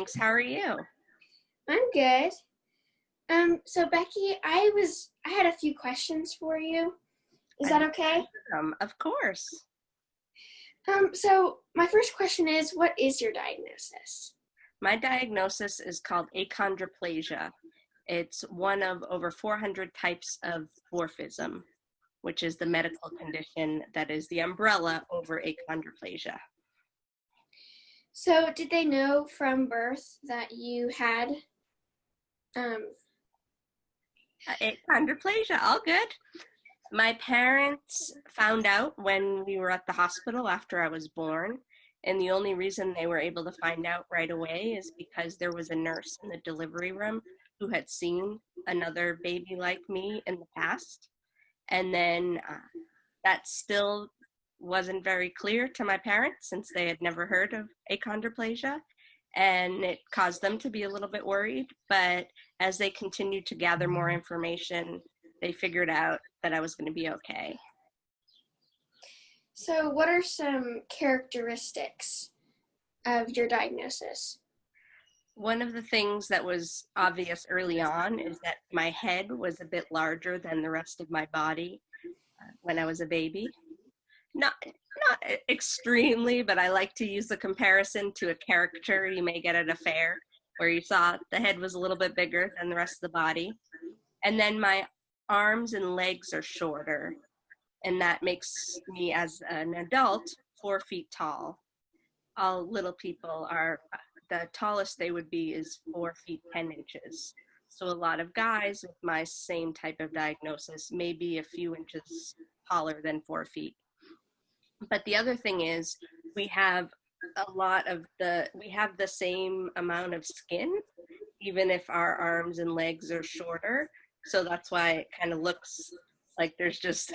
thanks. How are you? I'm good. So Becky, I had a few questions for you. Is I'd that love okay? them, of course. So my first question is, what is your diagnosis? My diagnosis is called achondroplasia. It's one of over 400 types of dwarfism, which is the medical condition that is the umbrella over achondroplasia. So did they know from birth that you had um Achondroplasia, all good. My parents found out when we were at the hospital after I was born, and the only reason they were able to find out right away is because there was a nurse in the delivery room who had seen another baby like me in the past. And then that still wasn't very clear to my parents since they had never heard of achondroplasia, and it caused them to be a little bit worried. But as they continued to gather more information, they figured out that I was going to be okay. so what are some characteristics of your diagnosis? One of the things that was obvious early on is that my head was a bit larger than the rest of my body when I was a baby. Not extremely, but I like to use the comparison to a character you may get at a fair, where you saw the head was a little bit bigger than the rest of the body. And then my arms and legs are shorter, and that makes me, as an adult, 4 feet tall. All little people are, the tallest they would be is 4 feet 10 inches. So a lot of guys with my same type of diagnosis may be a few inches taller than 4 feet. But the other thing is we have we have the same amount of skin, even if our arms and legs are shorter. So that's why it kind of looks like there's just,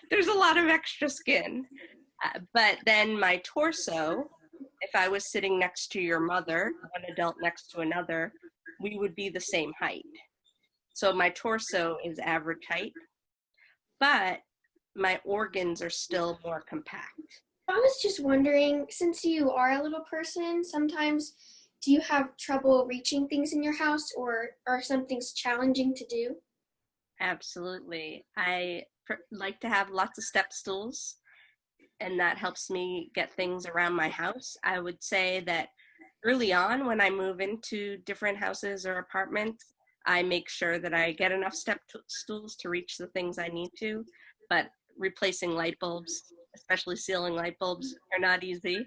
there's a lot of extra skin. But then my torso, if I was sitting next to your mother, one adult next to another, we would be the same height. So my torso is average height, but my organs are still more compact. I was just wondering, since you are a little person, sometimes do you have trouble reaching things in your house, or are some things challenging to do? Absolutely. I like to have lots of step stools, and that helps me get things around my house. I would say that early on, when I move into different houses or apartments, I make sure that I get enough step stools to reach the things I need to, but replacing light bulbs, especially ceiling light bulbs, are not easy.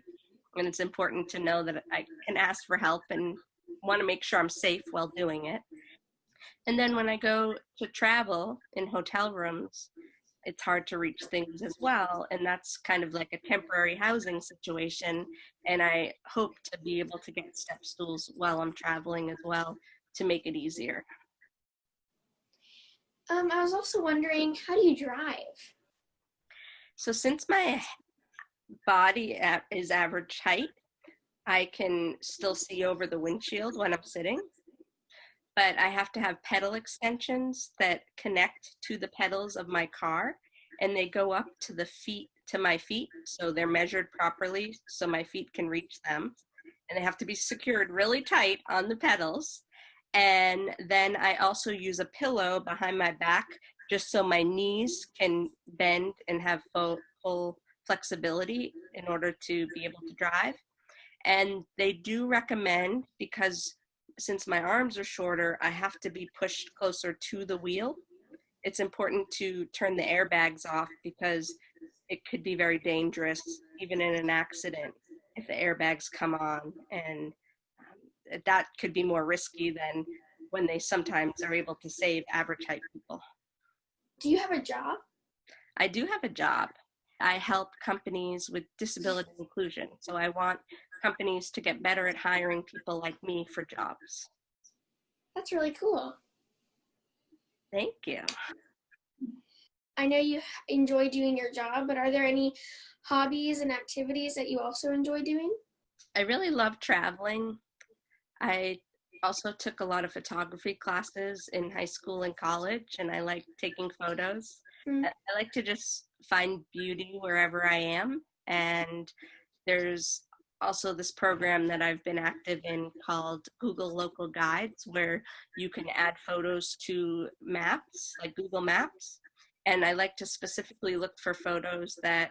And it's important to know that I can ask for help and want to make sure I'm safe while doing it. And then when I go to travel in hotel rooms, it's hard to reach things as well. And that's kind of like a temporary housing situation. And I hope to be able to get step stools while I'm traveling as well to make it easier. I was also wondering, how do you drive? So since my body is average height, I can still see over the windshield when I'm sitting, but I have to have pedal extensions that connect to the pedals of my car, and they go up to my feet, so they're measured properly so my feet can reach them, and they have to be secured really tight on the pedals. And then I also use a pillow behind my back just so my knees can bend and have full flexibility in order to be able to drive. And they do recommend, because since my arms are shorter, I have to be pushed closer to the wheel. It's important to turn the airbags off because it could be very dangerous, even in an accident, if the airbags come on. And that could be more risky than when they sometimes are able to save average height people. Do you have a job? I do have a job. I help companies with disability inclusion. So I want companies to get better at hiring people like me for jobs. That's really cool. Thank you. I know you enjoy doing your job, but are there any hobbies and activities that you also enjoy doing? I really love traveling. I also took a lot of photography classes in high school and college, and I like taking photos. I like to just find beauty wherever I am, and there's also this program that I've been active in called Google Local Guides, where you can add photos to maps, like Google Maps. And I like to specifically look for photos that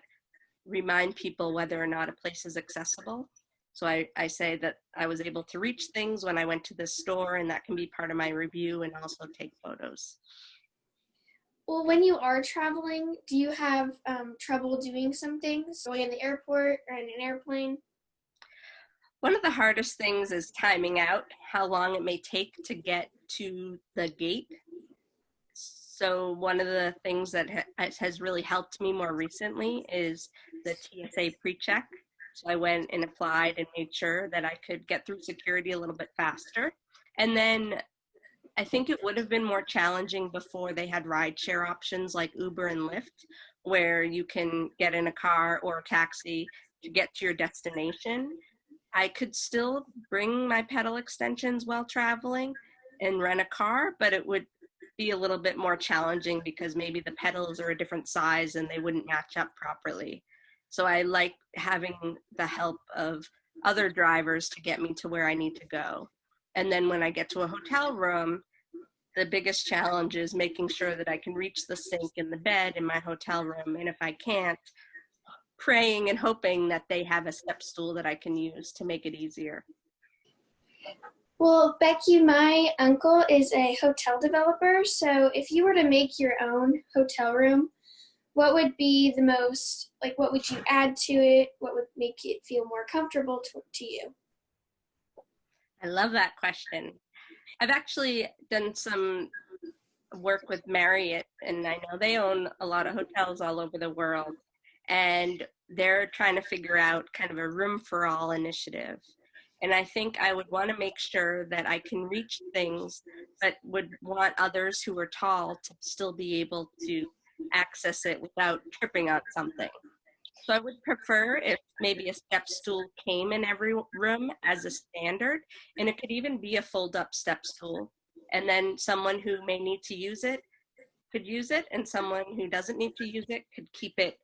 remind people whether or not a place is accessible. So I say that I was able to reach things when I went to this store, and that can be part of my review, and also take photos. Well, when you are traveling, do you have trouble doing some things, going in the airport or in an airplane? One of the hardest things is timing out how long it may take to get to the gate. So one of the things that has really helped me more recently is the TSA pre-check. So I went and applied and made sure that I could get through security a little bit faster. And then I think it would have been more challenging before they had rideshare options like Uber and Lyft, where you can get in a car or a taxi to get to your destination. I could still bring my pedal extensions while traveling and rent a car, but it would be a little bit more challenging because maybe the pedals are a different size and they wouldn't match up properly. So I like having the help of other drivers to get me to where I need to go. And then when I get to a hotel room, the biggest challenge is making sure that I can reach the sink in the bed in my hotel room. And if I can't, praying and hoping that they have a step stool that I can use to make it easier. Well, Becky, my uncle is a hotel developer, so if you were to make your own hotel room, what would be the most, like, what would you add to it? What would make it feel more comfortable to you? I love that question. I've actually done some work with Marriott, and I know they own a lot of hotels all over the world, and they're trying to figure out kind of a room for all initiative. And I think I would want to make sure that I can reach things, but would want others who are tall to still be able to access it without tripping on something. So I would prefer if maybe a step stool came in every room as a standard, and it could even be a fold-up step stool. And then someone who may need to use it could use it, and someone who doesn't need to use it could keep it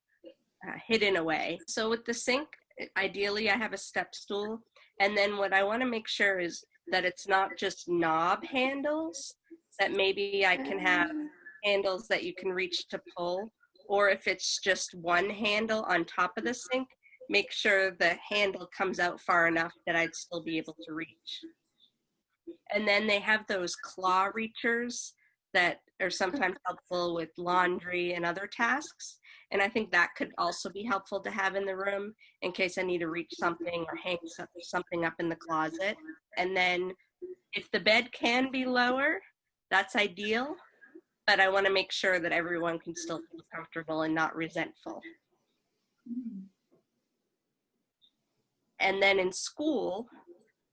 hidden away. So with the sink, ideally I have a step stool. And then what I want to make sure is that it's not just knob handles, that maybe I can have handles that you can reach to pull, or if it's just one handle on top of the sink, make sure the handle comes out far enough that I'd still be able to reach. And then they have those claw reachers that are sometimes helpful with laundry and other tasks. And I think that could also be helpful to have in the room in case I need to reach something or hang something up in the closet. And then if the bed can be lower, that's ideal, but I want to make sure that everyone can still feel comfortable and not resentful. And then in school,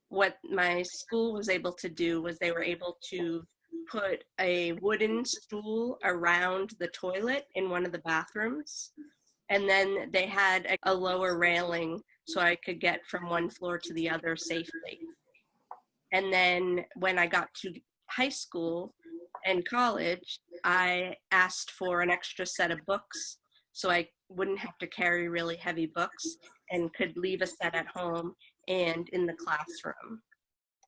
what my school was able to do was they were able to put a wooden stool around the toilet in one of the bathrooms. And then they had a lower railing so I could get from one floor to the other safely. And then when I got to high school and college, I asked for an extra set of books so I wouldn't have to carry really heavy books and could leave a set at home and in the classroom.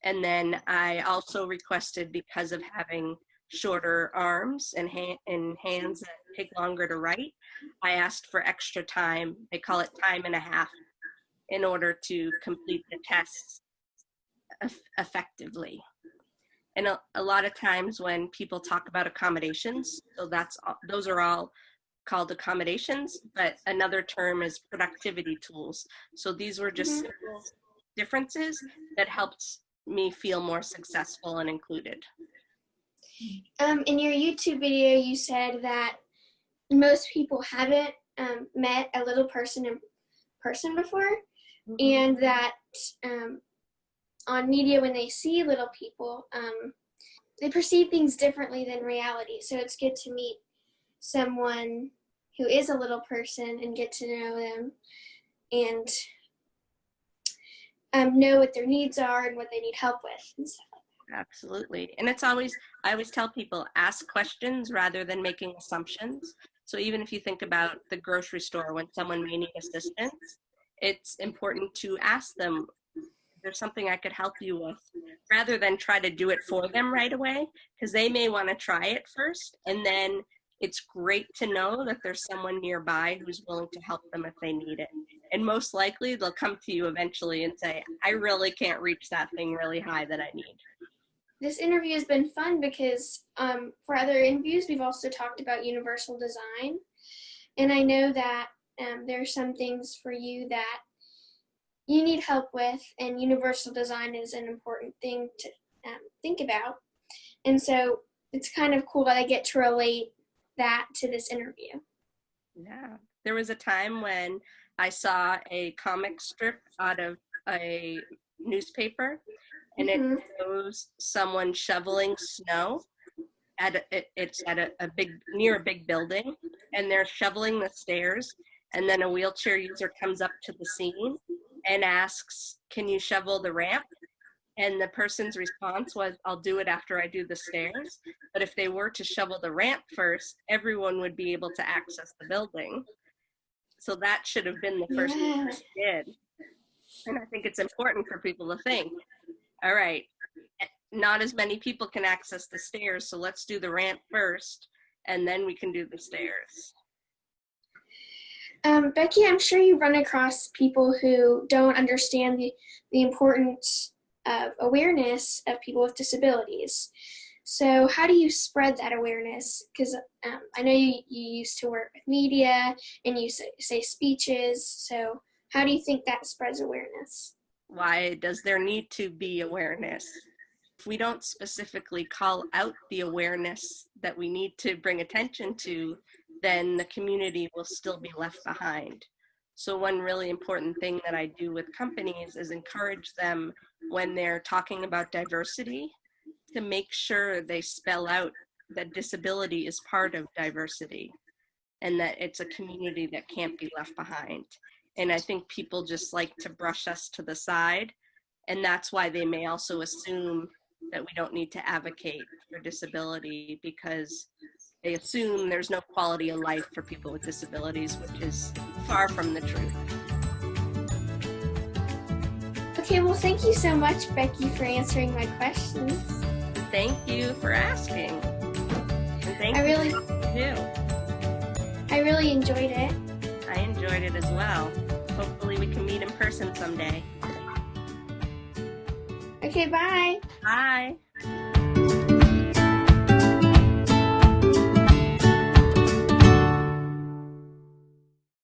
And then I also requested, because of having shorter arms and hands that take longer to write, I asked for extra time. They call it time and a half in order to complete the tests effectively. And a lot of times when people talk about accommodations, so those are all called accommodations, but another term is productivity tools. So these were just simple differences that helped me feel more successful and included. In your YouTube video, you said that most people haven't met a little person in person before, and that on media, when they see little people, they perceive things differently than reality. So it's good to meet someone who is a little person and get to know them and know what their needs are and what they need help with and stuff like that. Absolutely. And I always tell people, ask questions rather than making assumptions. So even if you think about the grocery store, when someone may need assistance, it's important to ask them, there's something I could help you with, rather than try to do it for them right away, because they may want to try it first, and then it's great to know that there's someone nearby who's willing to help them if they need it. And most likely they'll come to you eventually and say, I really can't reach that thing really high that I need. This interview has been fun because for other interviews, we've also talked about universal design. And I know that there are some things for you that you need help with, and universal design is an important thing to think about. And so it's kind of cool that I get to relate that to this interview. Yeah. There was a time when I saw a comic strip out of a newspaper, and it shows someone shoveling snow it's at a big, near a big building, and they're shoveling the stairs, and then a wheelchair user comes up to the scene and asks, can you shovel the ramp? And the person's response was, I'll do it after I do the stairs. But if they were to shovel the ramp first, everyone would be able to access the building. So that should have been the first thing they did. And I think it's important for people to think, all right, not as many people can access the stairs, so let's do the ramp first, and then we can do the stairs. Becky, I'm sure you run across people who don't understand the importance of awareness of people with disabilities. So how do you spread that awareness? Because I know you used to work with media and you say speeches, so how do you think that spreads awareness? Why does there need to be awareness? If we don't specifically call out the awareness that we need to bring attention to, then the community will still be left behind. So one really important thing that I do with companies is encourage them, when they're talking about diversity, to make sure they spell out that disability is part of diversity and that it's a community that can't be left behind. And I think people just like to brush us to the side, and that's why they may also assume that we don't need to advocate for disability, because they assume there's no quality of life for people with disabilities, which is far from the truth. Okay, well, thank you so much, Becky, for answering my questions. Thank you for asking. And thank you for what you do. I really enjoyed it. I enjoyed it as well. Hopefully we can meet in person someday. Okay, bye. Bye.